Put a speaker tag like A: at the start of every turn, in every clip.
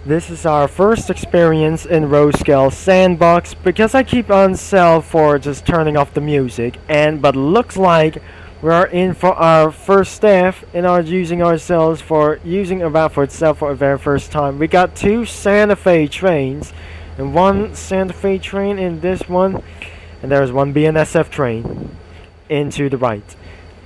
A: This is our first experience in row scale Sandbox because I keep on sell for just turning off the music, and but looks like we are in for our first staff and are using ourselves for using about for itself for the very first time. We got two Santa Fe trains and one Santa Fe train in this one, and there's one BNSF train into the right.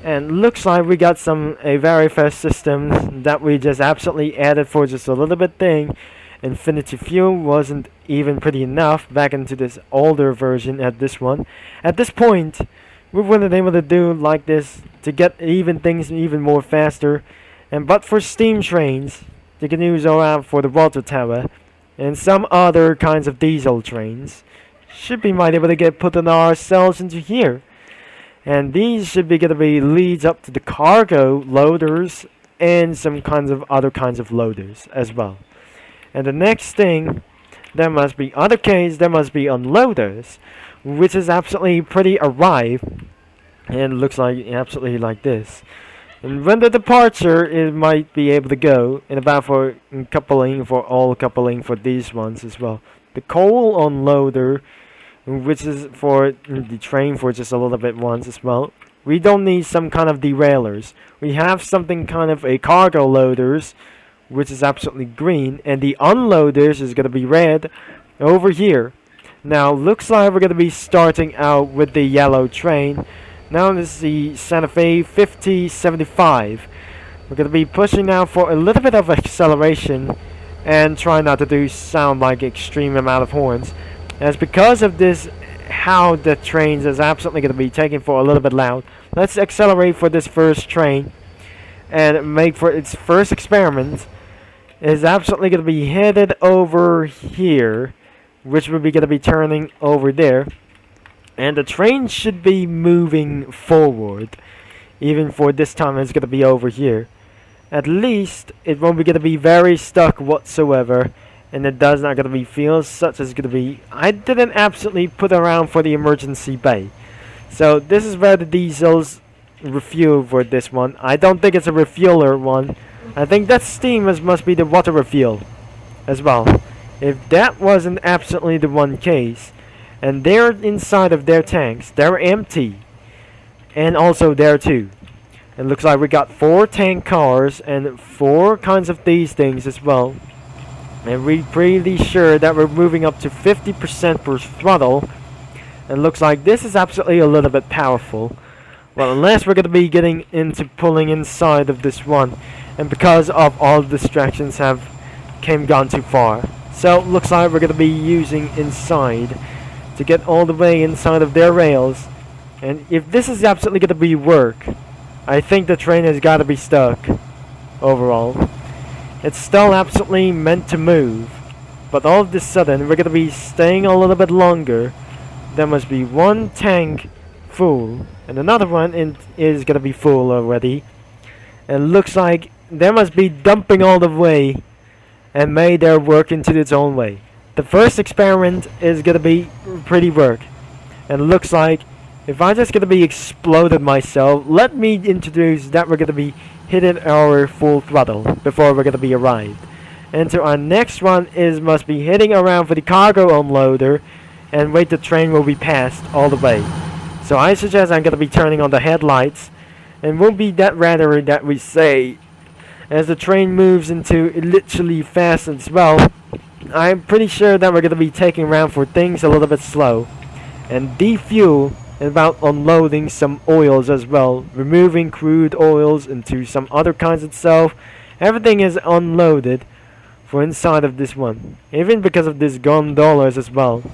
A: And looks like we got a very fast system that we just absolutely added for just a little bit thing. Infinity fuel wasn't even pretty enough back into this older version at this one. At this point, we weren't able to do like this to get even things even more faster. And but for steam trains, you can use around for the water tower and some other kinds of diesel trains. Should be might able to get put in ourselves into here. And these should be gonna be leads up to the cargo loaders and some kinds of other kinds of loaders as well. And the next thing, there must be other cases, there must be unloaders, which is absolutely pretty arrived. And it looks like absolutely like this. And when the departure, it might be able to go in about for coupling for all coupling for these ones as well. The coal unloader, which is for the train for just a little bit once as well. We don't need some kind of derailers. We have something kind of a cargo loaders, which is absolutely green, and the unloaders is going to be red over here. Now looks like we're going to be starting out with the yellow train. Now this is the Santa Fe 5075. We're going to be pushing now for a little bit of acceleration and try not to do sound like extreme amount of horns. As because of this, how the trains is absolutely going to be taken for a little bit loud. Let's accelerate for this first train and make for its first experiment. Is absolutely going to be headed over here, which will be going to be turning over there. And the train should be moving forward. Even for this time it's going to be over here. At least it won't be going to be very stuck whatsoever. And it does not going to be feels such as going to be. I didn't absolutely put around for the emergency bay. So this is where the diesels refuel for this one. I don't think it's a refueler one. I think that steam must be the water refuel as well. If that wasn't absolutely the one case, and they're inside of their tanks, they're empty, and also there too. It looks like we got 4 tank cars and 4 kinds of these things as well. And we're pretty sure that we're moving up to 50% per throttle. And looks like this is absolutely a little bit powerful. Well, unless we're going to be getting into pulling inside of this one. And because of all the distractions have gone too far. So looks like we're going to be using inside to get all the way inside of their rails. And if this is absolutely going to be work, I think the train has got to be stuck overall. It's still absolutely meant to move, but all of a sudden we're going to be staying a little bit longer. There must be one tank full, and another one is going to be full already. And looks like they must be dumping all the way and made their work into its own way. The first experiment is going to be pretty work. And looks like if I just going to be exploded myself, let me introduce that we're going to be hitting our full throttle before we're going to be arrived. And so our next one is must be hitting around for the cargo unloader and wait the train will be passed all the way. So I suggest I'm going to be turning on the headlights and won't be that rather that we say as the train moves into literally fast as well. I'm pretty sure that we're going to be taking around for things a little bit slow and defuel and about unloading some oils as well, removing crude oils into some other kinds itself. Everything is unloaded for inside of this one, even because of this gondolas as well.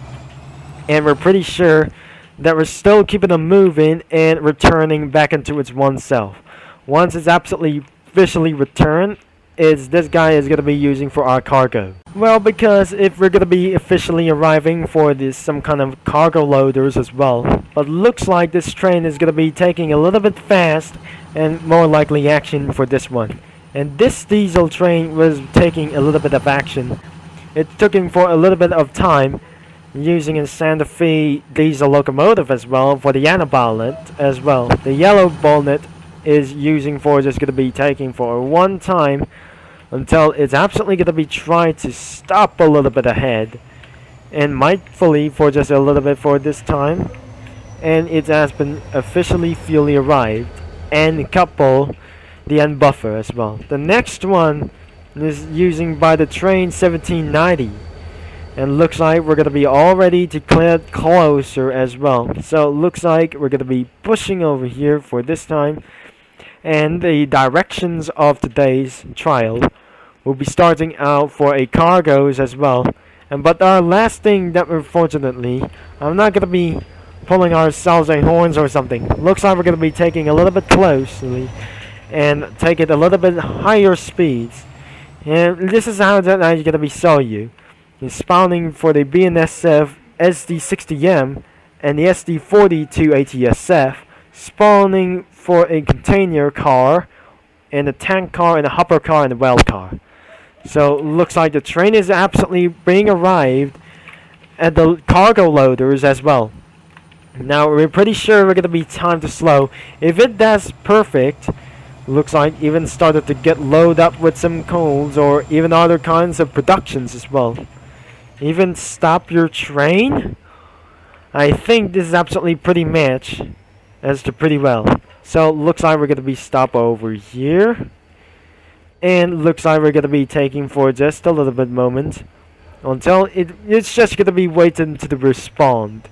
A: And we're pretty sure that we're still keeping them moving and returning back into its one self. Once it's absolutely officially returned, is this guy is going to be using for our cargo. Well, because if we're going to be officially arriving for this some kind of cargo loaders as well, but looks like this train is going to be taking a little bit fast and more likely action for this one. And this diesel train was taking a little bit of action. It took him for a little bit of time using a Santa Fe diesel locomotive as well for the yellow bonnet as well. The yellow bonnet is using for just going to be taking for one time until it's absolutely going to be trying to stop a little bit ahead, and mindfully for just a little bit for this time, and it has been officially fully arrived, and couple the end buffer as well. The next one is using by the train 1790, and looks like we're going to be all ready to get closer as well. So it looks like we're going to be pushing over here for this time, and the directions of today's trial will be starting out for a cargoes as well. And but our last thing that unfortunately, I'm not going to be pulling ourselves a horns or something. Looks like we're going to be taking a little bit closely and take it a little bit higher speeds. And this is how that I'm going to be show you. It's spawning for the BNSF SD60M and the SD42 ATSF, spawning for a container car and a tank car and a hopper car and a well car. So looks like the train is absolutely being arrived at the cargo loaders as well. Now we're pretty sure we're going to be time to slow. If it does perfect, looks like even started to get loaded up with some coals or even other kinds of productions as well. Even stop your train? I think this is absolutely pretty match as to pretty well. So looks like we're going to be stop over here. And looks like we're going to be taking for just a little bit moment until it's just going to be waiting to respond.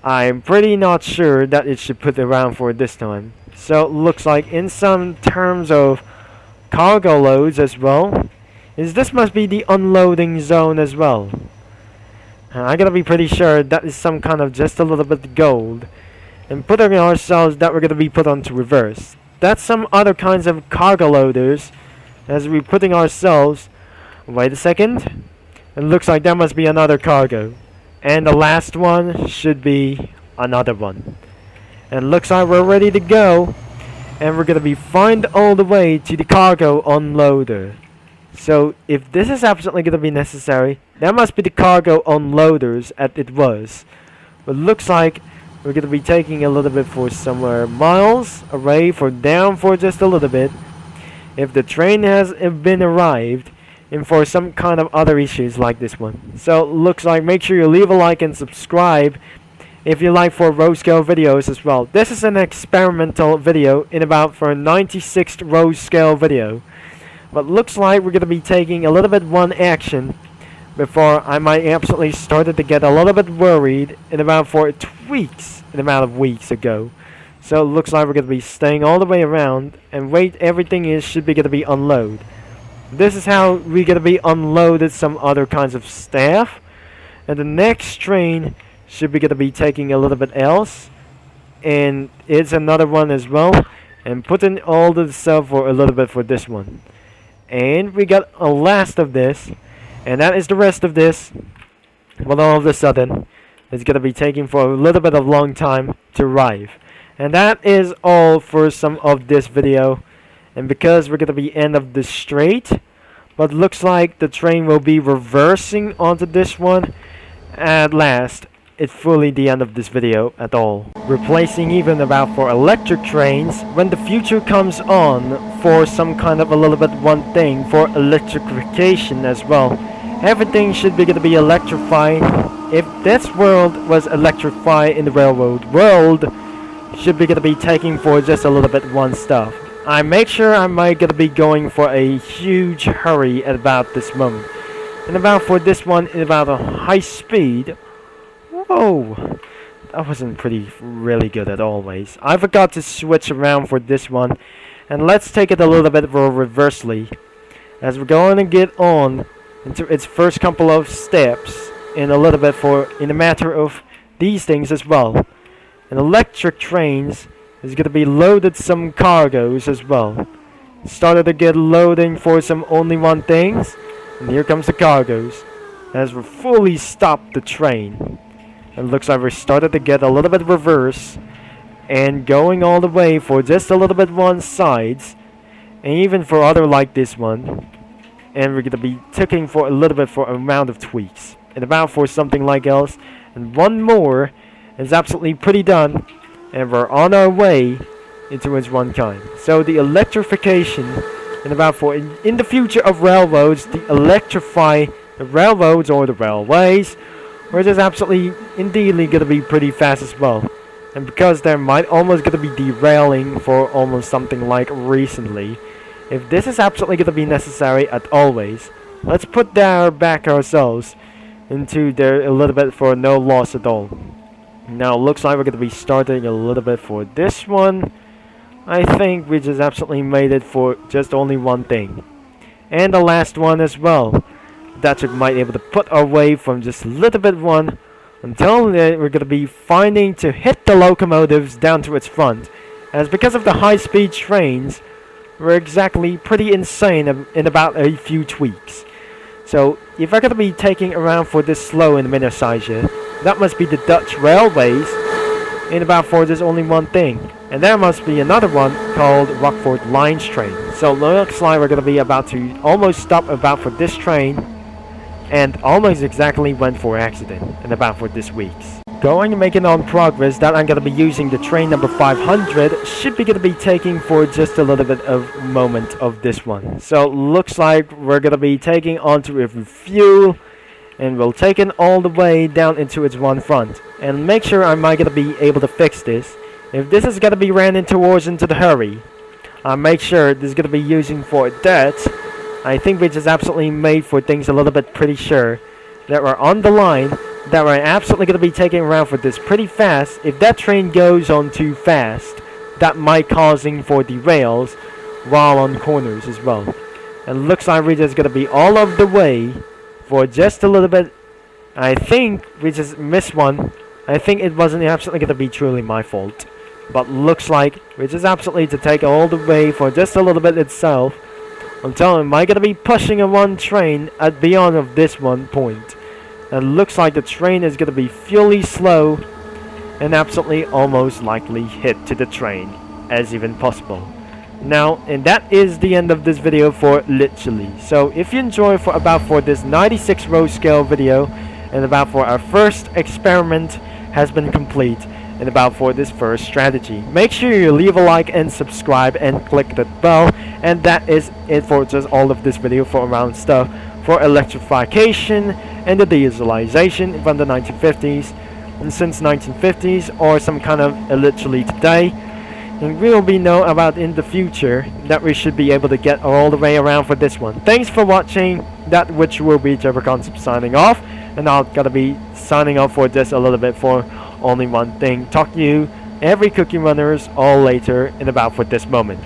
A: I'm pretty not sure that it should put around for this time. So it looks like in some terms of cargo loads as well, this must be the unloading zone as well. I gotta be pretty sure that is some kind of just a little bit gold. And putting ourselves that we're gonna be put onto reverse. That's some other kinds of cargo loaders as we're putting ourselves. Wait a second. It looks like that must be another cargo. And the last one should be another one. And looks like we're ready to go. And we're gonna be find all the way to the cargo unloader. So if this is absolutely gonna be necessary, that must be the cargo unloaders as it was. But looks like we're gonna be taking a little bit for somewhere miles away for down for just a little bit. If the train has been arrived, and for some kind of other issues like this one. So looks like make sure you leave a like and subscribe if you like for row scale videos as well. This is an experimental video in about for a 96th row scale video. But looks like we're going to be taking a little bit one action before I might absolutely started to get a little bit worried in about for tweaks in amount of weeks ago. So it looks like we're going to be staying all the way around and wait everything is should be going to be unload. This is how we're going to be unloaded some other kinds of staff. And the next train should be going to be taking a little bit else. And it's another one as well. And putting all the stuff for a little bit for this one. And we got a last of this. And that is the rest of this. Well, all of a sudden, it's going to be taking for a little bit of long time to arrive. And that is all for some of this video. And because we're going to be end of the straight, but looks like the train will be reversing onto this one. At last, it's fully the end of this video at all. Replacing even about for electric trains when the future comes on for some kind of a little bit one thing for electrification as well. Everything should be going to be electrified. If this world was electrified in the railroad world, should be going to be taking for just a little bit one stuff. I make sure I might gonna be going for a huge hurry at about this moment. And about for this one in about a high speed. Whoa, that wasn't really good at always. I forgot to switch around for this one. And let's take it a little bit for reversely. As we're going to get on into its first couple of steps in a little bit for in a matter of these things as well. And electric trains is going to be loaded some cargoes as well. Started to get loading for some only one things. And here comes the cargoes. As we fully stopped the train. It looks like we started to get a little bit reverse. And going all the way for just a little bit one sides. And even for other like this one. And we're going to be taking for a little bit for a amount of tweaks. And about for something like else. And one more is absolutely pretty done. And we're on our way into its one kind. So the electrification and about for in the future of railroads, to electrify the railroads or the railways, which is absolutely indeedly going to be pretty fast as well. And because there might almost going to be derailing for almost something like recently, if this is absolutely going to be necessary at always, let's put back ourselves into there a little bit for no loss at all. Now looks like we're going to be starting a little bit for this one. I think we just absolutely made it for just only one thing. And the last one as well. That we might be able to put our way from just a little bit one until we're going to be finding to hit the locomotives down to its front. As because of the high-speed trains, we're exactly pretty insane in about a few tweaks. So if I'm going to be taking around for this slow in the Minnersage, that must be the Dutch railways in about for there's only one thing. And there must be another one called Rockford Lines train. So looks like we're going to be about to almost stop about for this train, and almost exactly went for accident in about for this week's. Going and making on progress that I'm going to be using the train number 500 should be going to be taking for just a little bit of moment of this one. So looks like we're going to be taking onto a refuel, and we'll take it all the way down into its one front. And make sure I'm going to be able to fix this. If this is going to be ran in towards into the hurry, I'll make sure this is going to be using for that. I think which is absolutely made for things a little bit pretty sure that we're on the line, that we're absolutely going to be taking around for this pretty fast. If that train goes on too fast, that might causing for derails while on corners as well. And looks like we're just going to be all of the way for just a little bit. I think we just missed one. I think it wasn't absolutely going to be truly my fault. But looks like we're just absolutely to take all the way for just a little bit itself. Until am I gonna be pushing a one train at beyond of this one point. And looks like the train is gonna be fully slow and absolutely almost likely hit to the train as even possible. Now, and that is the end of this video for literally. So if you enjoy for this 96 row scale video, and about for our first experiment has been complete, and about for this first strategy, make sure you leave a like and subscribe and click that bell. And that is it for just all of this video for around stuff for electrification and the dieselization from the 1950s and since 1950s, or some kind of literally today. And we will be know about in the future that we should be able to get all the way around for this one. Thanks for watching. That which will be Jabber Concept signing off, and I'll gotta be signing off for just a little bit for only one thing. Talk to you every cookie runners all later in about for this moment.